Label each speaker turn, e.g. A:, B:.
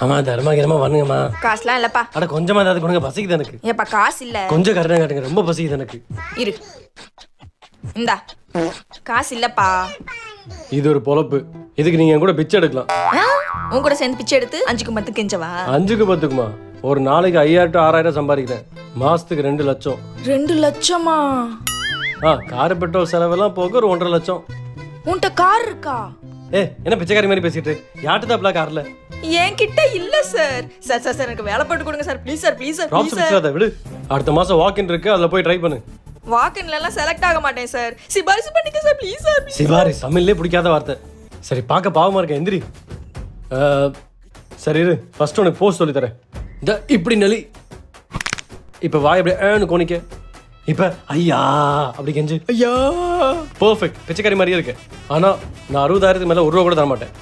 A: ஆமா தர்மாகிரமா பண்ணுங்கம்மா.
B: காசுலாம் இல்லப்பா.
A: அட கொஞ்சமா ஏதாவது கொடுங்க, பசிக்குது எனக்கு.
B: ஏப்பா காசு இல்ல.
A: கொஞ்சம் கருணை காட்டுங்க, ரொம்ப பசிக்குது எனக்கு.
B: இரு இந்தா காசு இல்லப்பா.
A: இது ஒரு பொழப்பு. இதுக்கு நீங்க என் கூட பிச்சை எடுக்கலாம்.
B: உன் கூட சேர்ந்து பிச்சை எடுத்து 5க்கு 10 கெஞ்சவா?
A: 5க்கு 10க்குமா? ஒரு நாளைக்கு 5000 to 6000 சம்பாதிக்கிறேன். மாசத்துக்கு 2 லட்சம்.
B: 2 லட்சமா?
A: கார் பெட்ரோல் செலவெல்லாம் போக ஒரு 1.5 லட்சம்.
B: உன்கிட்ட கார் இருக்கா?
A: என்ன பிச்சைக்காரி மாதிரி பேசிட்டு யார்கிட்ட தான் கார்ல?
B: என்கிட்ட இல்ல சார். சார் சார் சார் எனக்கு வேலை போட்டு கொடுங்க sir, please sir, please sir, please sir.
A: அதை விடு. அடுத்த மாசம் வாக்கின் இருக்கு, அதுல போய் ட்ரை பண்ணு.
B: வாக்கின்ல எல்லாம் செலக்ட் ஆக மாட்டேன் சார். சிபாரிசு பண்ணிக்க சார், ப்ளீஸ் சார்.
A: சிபாரி தமிழ்லே பிடிக்காத வார்த்தை. சரி பார்க்க பாவமா இருக்க, எந்திரி. சரி இரு, ஃபர்ஸ்ட் உனக்கு போஸ்ட் சொல்லி தரேன். இந்த இப்படி நெளி. இப்ப வாய் அப்படியே ஏன்னு கோணிக்க. இப்ப ஐயா அப்படி கெஞ்சு. ஐயா. பெர்ஃபெக்ட், பிச்சைக்காரி மாதிரியே இருக்கு. ஆனா நான் 60,000க்கு மேல 1 ரூபா கூட தர மாட்டேன்.